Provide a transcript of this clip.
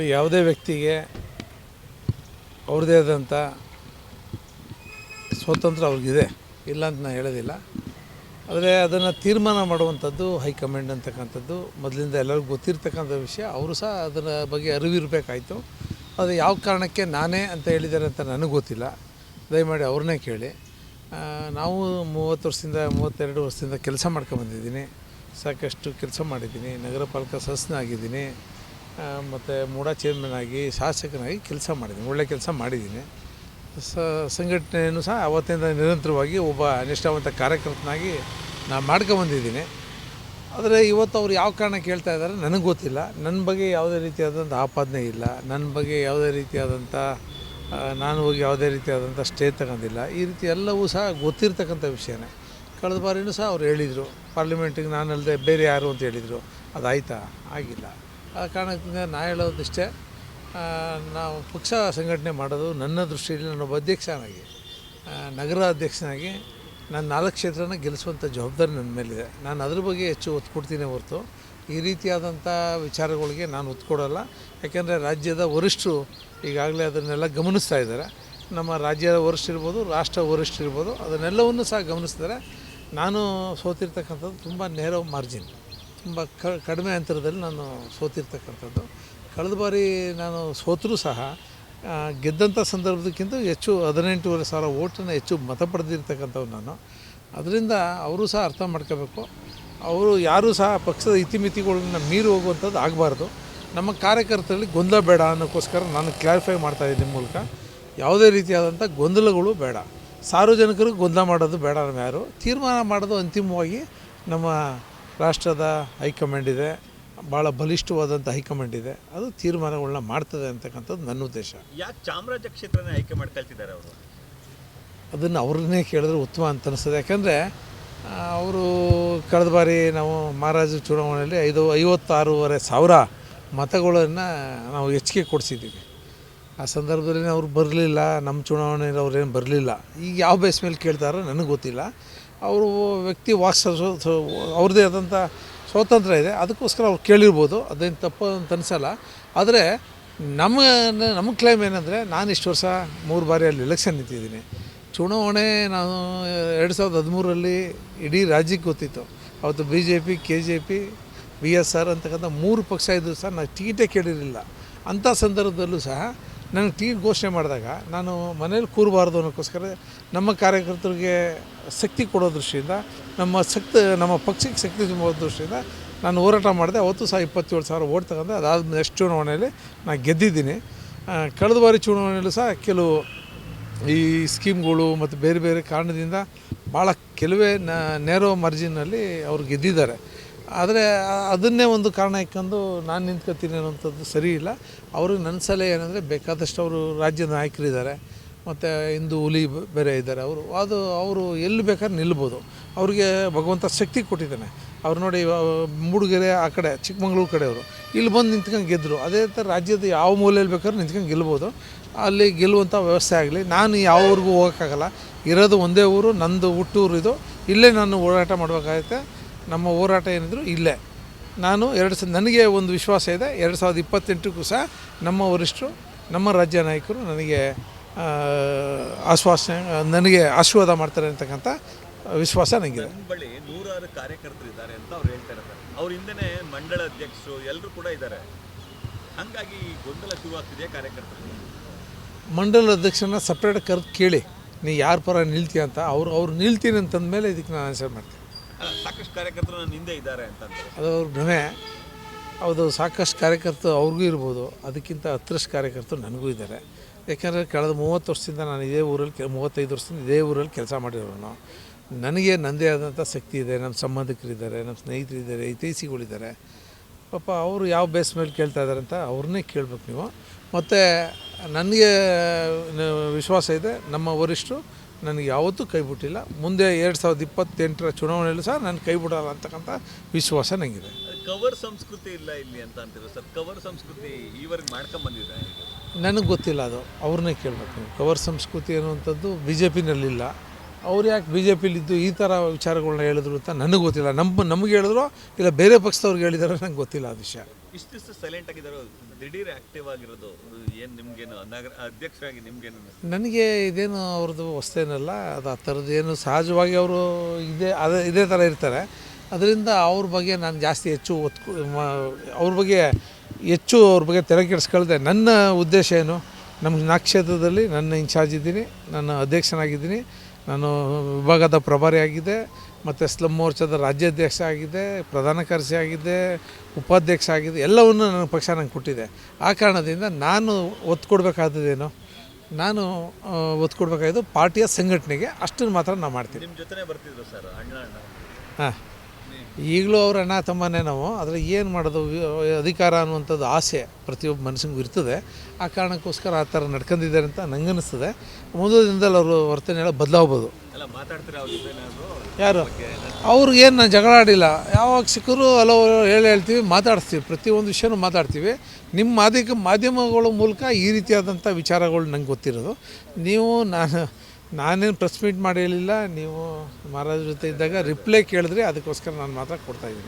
ನೋಡಿ, ಯಾವುದೇ ವ್ಯಕ್ತಿಗೆ ಅವ್ರದ್ದೇ ಆದಂಥ ಸ್ವಾತಂತ್ರ್ಯ ಅವ್ರಿಗಿದೆ, ಇಲ್ಲ ಅಂತ ನಾನು ಹೇಳೋದಿಲ್ಲ. ಆದರೆ ಅದನ್ನು ತೀರ್ಮಾನ ಮಾಡುವಂಥದ್ದು ಹೈಕಮಾಂಡ್ ಅಂತಕ್ಕಂಥದ್ದು ಮೊದಲಿಂದ ಎಲ್ಲರಿಗೂ ಗೊತ್ತಿರ್ತಕ್ಕಂಥ ವಿಷಯ. ಅವರು ಸಹ ಅದರ ಬಗ್ಗೆ ಅರಿವಿರಬೇಕಾಯಿತು. ಅದು ಯಾವ ಕಾರಣಕ್ಕೆ ನಾನೇ ಅಂತ ಹೇಳಿದ್ದಾರೆ ಅಂತ ನನಗೆ ಗೊತ್ತಿಲ್ಲ, ದಯಮಾಡಿ ಅವ್ರನ್ನೇ ಕೇಳಿ. ನಾವು 32 ವರ್ಷದಿಂದ ಕೆಲಸ ಮಾಡ್ಕೊಂಬಂದಿದ್ದೀನಿ, ಸಾಕಷ್ಟು ಕೆಲಸ ಮಾಡಿದ್ದೀನಿ. ನಗರ ಪಾಲಿಕೆ ಸದಸ್ಯನಾಗಿದ್ದೀನಿ, ಮತ್ತು ಮೂಡಾ ಚೇರ್ಮನ್ ಆಗಿ ಶಾಸಕನಾಗಿ ಕೆಲಸ ಮಾಡಿದ್ದೀನಿ, ಒಳ್ಳೆ ಕೆಲಸ ಮಾಡಿದ್ದೀನಿ. ಸಂಘಟನೆಯನ್ನು ಸಹ ಅವತ್ತಿಂದ ನಿರಂತರವಾಗಿ ಒಬ್ಬ ನಿಷ್ಠಾವಂತ ಕಾರ್ಯಕರ್ತನಾಗಿ ನಾನು ಮಾಡ್ಕೊಂಬಂದಿದ್ದೀನಿ. ಆದರೆ ಇವತ್ತು ಅವ್ರು ಯಾವ ಕಾರಣ ಕೇಳ್ತಾ ಇದ್ದಾರೆ ನನಗೆ ಗೊತ್ತಿಲ್ಲ. ನನ್ನ ಬಗ್ಗೆ ಯಾವುದೇ ರೀತಿಯಾದಂಥ ಆಪಾದನೆ ಇಲ್ಲ, ನನ್ನ ಬಗ್ಗೆ ಯಾವುದೇ ರೀತಿಯಾದಂಥ ನಾನು ಹೋಗಿ ಯಾವುದೇ ರೀತಿಯಾದಂಥ ಸ್ಟೇ ತಗೊಂಡಿಲ್ಲ. ಈ ರೀತಿ ಎಲ್ಲವೂ ಸಹ ಗೊತ್ತಿರ್ತಕ್ಕಂಥ ವಿಷಯನೇ. ಕಳೆದ ಬಾರಿನೂ ಸಹ ಅವ್ರು ಹೇಳಿದರು, ಪಾರ್ಲಿಮೆಂಟಿಗೆ ನಾನಲ್ಲದೆ ಬೇರೆ ಯಾರು ಅಂತ ಹೇಳಿದರು. ಅದಾಯ್ತಾ? ಆಗಿಲ್ಲ. ಆ ಕಾರಣದಿಂದ ನಾ ಹೇಳೋದಿಷ್ಟೇ, ನಾವು ಪಕ್ಷ ಸಂಘಟನೆ ಮಾಡೋದು ನನ್ನ ದೃಷ್ಟಿಯಲ್ಲಿ ನಾನೊಬ್ಬ ಅಧ್ಯಕ್ಷನಾಗಿ, ನಗರ ಅಧ್ಯಕ್ಷನಾಗಿ ನಾನು 4 ಕ್ಷೇತ್ರನ ಗೆಲ್ಲಿಸುವಂಥ ಜವಾಬ್ದಾರಿ ನನ್ನ ಮೇಲಿದೆ. ನಾನು ಅದ್ರ ಬಗ್ಗೆ ಹೆಚ್ಚು ಒತ್ತು ಕೊಡ್ತೀನಿ ಹೊರತು ಈ ರೀತಿಯಾದಂಥ ವಿಚಾರಗಳಿಗೆ ನಾನು ಒತ್ತು ಕೊಡೋಲ್ಲ. ಯಾಕೆಂದರೆ ರಾಜ್ಯದ ವರಿಷ್ಠರು ಈಗಾಗಲೇ ಅದನ್ನೆಲ್ಲ ಗಮನಿಸ್ತಾ ಇದ್ದಾರೆ. ನಮ್ಮ ರಾಜ್ಯದ ವರಿಷ್ಠರಿರ್ಬೋದು, ರಾಷ್ಟ್ರ ವರಿಷ್ಠರಿರ್ಬೋದು, ಅದನ್ನೆಲ್ಲವನ್ನು ಸಹ ಗಮನಿಸ್ತಾರೆ. ನಾನು ಸೋತಿರ್ತಕ್ಕಂಥದ್ದು ತುಂಬ ನೇರೋ ಮಾರ್ಜಿನ್, ತುಂಬ ಕಡಿಮೆ ಅಂತರದಲ್ಲಿ ನಾನು ಸೋತಿರ್ತಕ್ಕಂಥದ್ದು. ಕಳೆದ ಬಾರಿ ನಾನು ಸೋತರೂ ಸಹ ಗೆದ್ದಂಥ ಸಂದರ್ಭದಕ್ಕಿಂತ ಹೆಚ್ಚು 18,500 ಓಟನ್ನು ಹೆಚ್ಚು ಮತ ಪಡೆದಿರ್ತಕ್ಕಂಥವ್ರು ನಾನು. ಅದರಿಂದ ಅವರು ಸಹ ಅರ್ಥ ಮಾಡ್ಕೋಬೇಕು. ಅವರು ಯಾರೂ ಸಹ ಪಕ್ಷದ ಇತಿಮಿತಿಗಳನ್ನ ಮೀರಿ ಹೋಗುವಂಥದ್ದು ಆಗಬಾರ್ದು. ನಮ್ಮ ಕಾರ್ಯಕರ್ತರಲ್ಲಿ ಗೊಂದಲ ಬೇಡ ಅನ್ನೋಕ್ಕೋಸ್ಕರ ನಾನು ಕ್ಲಾರಿಫೈ ಮಾಡ್ತಾಯಿದ್ದೀನಿ ನಿಮ್ಮ ಮೂಲಕ. ಯಾವುದೇ ರೀತಿಯಾದಂಥ ಗೊಂದಲಗಳು ಬೇಡ, ಸಾರ್ವಜನಿಕರು ಗೊಂದಲ ಮಾಡೋದು ಬೇಡ. ನಾವು ಯಾರು ತೀರ್ಮಾನ ಮಾಡೋದು ಅಂತಿಮವಾಗಿ ನಮ್ಮ ರಾಷ್ಟ್ರದ ಹೈಕಮಾಂಡ್ ಇದೆ, ಭಾಳ ಬಲಿಷ್ಠವಾದಂಥ ಹೈಕಮಾಂಡ್ ಇದೆ, ಅದು ತೀರ್ಮಾನಗಳನ್ನ ಮಾಡ್ತದೆ ಅಂತಕ್ಕಂಥದ್ದು ನನ್ನ ಉದ್ದೇಶ. ಯಾಕೆ ಚಾಮರಾಜ ಕ್ಷೇತ್ರನೇ ಆಯ್ಕೆ ಮಾಡ್ಕೊಳ್ತಿದ್ದಾರೆ ಅವರು? ಅದನ್ನು ಅವ್ರನ್ನೇ ಕೇಳಿದ್ರೆ ಉತ್ತಮ ಅಂತ ಅನಿಸ್ತದೆ. ಯಾಕಂದರೆ ಅವರು ಕಳೆದ ಬಾರಿ ನಾವು ಮಹಾರಾಜ ಚುನಾವಣೆಯಲ್ಲಿ 56,500 ಮತಗಳನ್ನು ನಾವು ಹೆಚ್ಚಿಗೆ ಕೊಡಿಸಿದ್ದೀವಿ. ಆ ಸಂದರ್ಭದಲ್ಲಿ ಅವ್ರು ಬರಲಿಲ್ಲ, ನಮ್ಮ ಚುನಾವಣೆಯಲ್ಲಿ ಅವ್ರೇನು ಬರಲಿಲ್ಲ. ಈಗ ಯಾವ ಬೇಸ್ ಮೇಲೆ ಕೇಳ್ತಾರೋ ನನಗೆ ಗೊತ್ತಿಲ್ಲ. ಅವರು ವ್ಯಕ್ತಿ ಅವ್ರದ್ದೇ ಆದಂಥ ಸ್ವಾತಂತ್ರ್ಯ ಇದೆ, ಅದಕ್ಕೋಸ್ಕರ ಅವ್ರು ಕೇಳಿರ್ಬೋದು, ಅದೇನು ತಪ್ಪು ಅಂತ ಅನಿಸಲ್ಲ. ಆದರೆ ನಮ್ಮ ಕ್ಲೈಮ್ ಏನಂದರೆ, ನಾನು ಇಷ್ಟು ವರ್ಷ 3 ಬಾರಿ ಅಲ್ಲಿ ಎಲೆಕ್ಷನ್ ನಿಂತಿದ್ದೀನಿ. ಚುನಾವಣೆ ನಾನು 2013ರಲ್ಲಿ ಇಡೀ ರಾಜ್ಯಕ್ಕೆ ಗೊತ್ತಿತ್ತು. ಅವತ್ತು BJP, KJP, BSR ಅಂತಕ್ಕಂಥ 3 ಪಕ್ಷ ಇದ್ದರೂ ಸಹ ನಾನು ಟಿಕೆಟೇ ಕೇಳಿರಲಿಲ್ಲ. ಅಂಥ ಸಂದರ್ಭದಲ್ಲೂ ಸಹ ನನಗೆ ಟಿಕೆಟ್ ಘೋಷಣೆ ಮಾಡಿದಾಗ ನಾನು ಮನೇಲಿ ಕೂರಬಾರ್ದು ಅನ್ನೋಕ್ಕೋಸ್ಕರ ನಮ್ಮ ಕಾರ್ಯಕರ್ತರಿಗೆ ಶಕ್ತಿ ಕೊಡೋ ದೃಷ್ಟಿಯಿಂದ, ನಮ್ಮ ಪಕ್ಷಕ್ಕೆ ಶಕ್ತಿ ತುಂಬೋ ದೃಷ್ಟಿಯಿಂದ ನಾನು ಹೋರಾಟ ಮಾಡಿದೆ. ಅವತ್ತು ಸಹ 27,000 ಓಟ್ ತಗೊಂಡೆ. ಅದಾದ ನೆಕ್ಸ್ಟ್ ಚುನಾವಣೆಯಲ್ಲಿ ನಾನು ಗೆದ್ದಿದ್ದೀನಿ. ಕಳೆದ ಬಾರಿ ಚುನಾವಣೆಯಲ್ಲೂ ಸಹ ಕೆಲವು ಈ ಸ್ಕೀಮ್ಗಳು ಮತ್ತು ಬೇರೆ ಬೇರೆ ಕಾರಣದಿಂದ ಭಾಳ ಕೆಲವೇ ನೇರೋ ಮಾರ್ಜಿನಲ್ಲಿ ಅವ್ರು ಗೆದ್ದಿದ್ದಾರೆ. ಆದರೆ ಅದನ್ನೇ ಒಂದು ಕಾರಣ ಇಟ್ಕೊಂಡು ನಾನು ನಿಂತ್ಕೊತೀನಿ ಅನ್ನೋಂಥದ್ದು ಸರಿ ಇಲ್ಲ. ಅವ್ರಿಗೆ ನನ್ನ ಸಲಹೆ ಏನಂದರೆ, ಬೇಕಾದಷ್ಟು ಅವರು ರಾಜ್ಯದ ನಾಯಕರಿದ್ದಾರೆ, ಮತ್ತು ಹಿಂದೂ ಹುಲಿ ಬೇರೆ ಇದ್ದಾರೆ. ಅವರು ಎಲ್ಲಿ ಬೇಕಾದ್ರೆ ನಿಲ್ಬೋದು. ಅವ್ರಿಗೆ ಭಗವಂತ ಶಕ್ತಿ ಕೊಟ್ಟಿದ್ದಾನೆ. ಅವ್ರು ನೋಡಿ, ಮೂಡಿಗೆರೆ ಆ ಕಡೆ ಚಿಕ್ಕಮಂಗ್ಳೂರು ಕಡೆಯವರು ಇಲ್ಲಿ ಬಂದು ನಿಂತ್ಕೊಂಡು ಗೆದ್ದರು. ಅದೇ ಥರ ರಾಜ್ಯದ ಯಾವ ಮೂಲೆಯಲ್ಲಿ ಬೇಕಾದ್ರೂ ನಿಂತ್ಕೊಂಡು ಗೆಲ್ಬೋದು. ಅಲ್ಲಿ ಗೆಲ್ಲುವಂಥ ವ್ಯವಸ್ಥೆ ಆಗಲಿ. ನಾನು ಯಾವ ಊರಿಗೂ ಹೋಗೋಕ್ಕಾಗಲ್ಲ, ಇರೋದು ಒಂದೇ ಊರು, ನಂದು ಹುಟ್ಟೂರು ಇದು. ಇಲ್ಲೇ ನಾನು ಹೋರಾಟ ಮಾಡಬೇಕಾಗುತ್ತೆ. ನಮ್ಮ ಹೋರಾಟ ಏನಿದ್ರು ಇಲ್ಲೇ. ನಾನು ನನಗೆ ಒಂದು ವಿಶ್ವಾಸ ಇದೆ, 2028ಕ್ಕೂ ಸಹ ನಮ್ಮ ವರಿಷ್ಠರು, ನಮ್ಮ ರಾಜ್ಯ ನಾಯಕರು ನನಗೆ ಆಶೀರ್ವಾದ ಮಾಡ್ತಾರೆ ಅಂತಕ್ಕಂಥ ವಿಶ್ವಾಸ ನನಗಿದೆ. ನಮ್ಮ ಬಳಿ 100 ಕಾರ್ಯಕರ್ತರು ಇದ್ದಾರೆ ಅಂತ ಅವ್ರು ಹೇಳ್ತಾ ಇರ್ತಾರೆ. ಅವ್ರ ಹಿಂದೆನೇ ಮಂಡಳ ಅಧ್ಯಕ್ಷರು ಎಲ್ಲರೂ ಕೂಡ ಇದ್ದಾರೆ. ಹಾಗಾಗಿ ಗೊಂದಲ ಶುರುವಾಗ್ತಿದೆ ಕಾರ್ಯಕರ್ತರು. ಮಂಡಲ ಅಧ್ಯಕ್ಷರನ್ನ ಸಪ್ರೇಟ್ ಕರೆದು ಕೇಳಿ, ನೀ ಯಾರ ಪರ ನಿಲ್ತೀಯ ಅಂತ. ಅವ್ರು ನಿಲ್ತೀನಿ ಅಂತಂದಮೇಲೆ ಇದಕ್ಕೆ ನಾನು ಆನ್ಸರ್ ಮಾಡ್ತೀನಿ. ಸಾಕಷ್ಟು ಕಾರ್ಯಕರ್ತರು ನನ್ನ ಹಿಂದೆ ಇದ್ದಾರೆ ಅಂತ. ಅದು ಅವ್ರ ಭ್ರಮೆ. ಹೌದು, ಸಾಕಷ್ಟು ಕಾರ್ಯಕರ್ತರು ಅವ್ರಿಗೂ ಇರ್ಬೋದು, ಅದಕ್ಕಿಂತ 10 ಕಾರ್ಯಕರ್ತರು ನನಗೂ ಇದ್ದಾರೆ. ಯಾಕೆಂದರೆ ಕಳೆದ 30 ವರ್ಷದಿಂದ ನಾನು ಇದೇ ಊರಲ್ಲಿ 35 ವರ್ಷದಿಂದ ಇದೇ ಊರಲ್ಲಿ ಕೆಲಸ ಮಾಡಿರೋನು. ನನಗೆ ನನ್ನದೇ ಆದಂಥ ಶಕ್ತಿ ಇದೆ, ನಮ್ಮ ಸಂಬಂಧಿಕರಿದ್ದಾರೆ, ನಮ್ಮ ಸ್ನೇಹಿತರಿದ್ದಾರೆ, ಹಿತೈಷಿಗಳಿದ್ದಾರೆ. ಪಾಪ ಅವರು ಯಾವ ಬೇಸ್ ಮೇಲೆ ಕೇಳ್ತಾ ಇದ್ದಾರೆ ಅಂತ ಅವ್ರನ್ನೇ ಕೇಳಬೇಕು ನೀವು. ಮತ್ತು ನನಗೆ ವಿಶ್ವಾಸ ಇದೆ, ನಮ್ಮ ವರಿಷ್ಠರು ನನಗೆ ಯಾವತ್ತೂ ಕೈ ಬಿಟ್ಟಿಲ್ಲ. ಮುಂದೆ 2028ರ ಚುನಾವಣೆಯಲ್ಲೂ ಸಹ ನಾನು ಕೈ ಬಿಡಲ್ಲ ಅಂತಕ್ಕಂಥ ವಿಶ್ವಾಸ ನನಗಿದೆ. ಕವರ್ ಸಂಸ್ಕೃತಿ ಇಲ್ಲ ಇಲ್ಲಿ ಅಂತ ಅಂತೀರ ಸರ್? ಕವರ್ ಸಂಸ್ಕೃತಿ ಈವರೆಗೆ ಮಾಡ್ಕೊಂಬಂದಿದೆ? ನನಗೆ ಗೊತ್ತಿಲ್ಲ, ಅದು ಅವ್ರನ್ನೇ ಕೇಳಬೇಕು ನೀವು. ಕವರ್ ಸಂಸ್ಕೃತಿ ಅನ್ನುವಂಥದ್ದು BJPನಲ್ಲಿಲ್ಲ. ಅವ್ರು ಯಾಕೆ BJPಲಿದ್ದು ಈ ಥರ ವಿಚಾರಗಳನ್ನ ಹೇಳಿದ್ರು ಅಂತ ನನಗೆ ಗೊತ್ತಿಲ್ಲ. ನಮಗೆ ಹೇಳಿದ್ರು ಇಲ್ಲ ಬೇರೆ ಪಕ್ಷದವ್ರಿಗೆ ಹೇಳಿದಾರೆ, ನಂಗೆ ಗೊತ್ತಿಲ್ಲ ಆ ವಿಷಯ. ಇಷ್ಟು ದಿವಸ ಸೈಲೆಂಟ್ ಆಗಿದ್ದಾರೆ, ದಿಢೀರ್ ಆಕ್ಟಿವ್ ಆಗಿರೋದು ಏನು ನಿಮ್ಗೇನು ನಗರ ಅಧ್ಯಕ್ಷರಾಗಿ ನಿಮ್ಗೇನು ಅನಿಸ್ತು? ನನಗೆ ಇದೇನು ಅವ್ರದ್ದು ಹೊಸ್ತೇನಲ್ಲ, ಅದು ಆ ಥರದ್ದು ಏನು ಸಹಜವಾಗಿ ಅವರು ಇದೇ ಥರ ಇರ್ತಾರೆ. ಅದರಿಂದ ಅವ್ರ ಬಗ್ಗೆ ನಾನು ಜಾಸ್ತಿ ಹೆಚ್ಚು ಅವ್ರ ಬಗ್ಗೆ ಅವ್ರ ಬಗ್ಗೆ ತಲೆ ಕೆಡಿಸ್ಕೊಳ್ದೆ. ನನ್ನ ಉದ್ದೇಶ ಏನು, ನಮ್ಮ ಕ್ಷೇತ್ರದಲ್ಲಿ ನನ್ನ ಇನ್ಚಾರ್ಜ್ ಇದ್ದೀನಿ, ನಾನು ಅಧ್ಯಕ್ಷನಾಗಿದ್ದೀನಿ, ನಾನು ವಿಭಾಗದ ಪ್ರಭಾರಿ ಆಗಿದೆ, ಮತ್ತು ಸ್ಲಮ್ ಮೋರ್ಚಾದ ರಾಜ್ಯಾಧ್ಯಕ್ಷ ಆಗಿದೆ, ಪ್ರಧಾನ ಕಾರ್ಯದರ್ಶಿ ಆಗಿದೆ, ಉಪಾಧ್ಯಕ್ಷ ಆಗಿದೆ. ಎಲ್ಲವನ್ನು ನನ್ನ ಪಕ್ಷ ನಂಗೆ ಕೊಟ್ಟಿದೆ. ಆ ಕಾರಣದಿಂದ ನಾನು ಒತ್ತು ಕೊಡಬೇಕಾದದ್ದೇನು, ನಾನು ಒತ್ತು ಕೊಡಬೇಕಾಗಿದ್ದು ಪಾರ್ಟಿಯ ಸಂಘಟನೆಗೆ. ಅಷ್ಟನ್ನು ಮಾತ್ರ ನಾನು ಮಾಡ್ತೀನಿ. ನಿಮ್ಮ ಜೊತೆನೇ ಬರ್ತಿದ್ರು ಸರ್, ಅಣ್ಣ ಹಾಂ, ಈಗಲೂ ಅವ್ರ ಅಣ್ಣ ತಮ್ಮನೇ ನಾವು. ಆದರೆ ಏನು ಮಾಡೋದು, ಅಧಿಕಾರ ಅನ್ನುವಂಥದ್ದು ಆಸೆ ಪ್ರತಿಯೊಬ್ಬ ಮನುಷ್ಯನಿಗೂ ಇರ್ತದೆ. ಆ ಕಾರಣಕ್ಕೋಸ್ಕರ ಆ ಥರ ನಡ್ಕೊಂಡಿದ್ದಾರೆ ಅಂತ ನನಗನ್ನಿಸ್ತದೆ. ಮುಂದಿನ ದಿನದಲ್ಲಿ ಅವರು ವರ್ತನೆ ಎಲ್ಲ ಬದಲಾಗ್ಬೋದು. ಎಲ್ಲ ಮಾತಾಡ್ತೀರಾ ಅವ್ರ ಜೊತೆ? ನಾನು ಯಾರು ಅವ್ರಿಗೇನು ನಾನು ಜಗಳ ಆಡಿಲ್ಲ. ಯಾವಾಗ ಸಿಕ್ಕರು ಹೇಳ್ತೀವಿ, ಮಾತಾಡ್ತೀವಿ, ಪ್ರತಿಯೊಂದು ವಿಷಯನೂ ಮಾತಾಡ್ತೀವಿ. ನಿಮ್ಮ ಮಾಧ್ಯಮಗಳ ಮೂಲಕ ಈ ರೀತಿಯಾದಂಥ ವಿಚಾರಗಳು ನಂಗೆ ಗೊತ್ತಿರೋದು. ನೀವು ನಾನೇನು ಪ್ರೆಸ್ ಮೀಟ್ ಮಾಡಿ ಹೇಳಿಲ್ಲ. ನೀವು ಮಹಾರಾಜರ ಜೊತೆ ಇದ್ದಾಗ ರಿಪ್ಲೈ ಕೇಳಿದ್ರೆ ಅದಕ್ಕೋಸ್ಕರ ನಾನು ಮಾತ್ರ ಕೊಡ್ತಾಯಿದ್ದೀನಿ.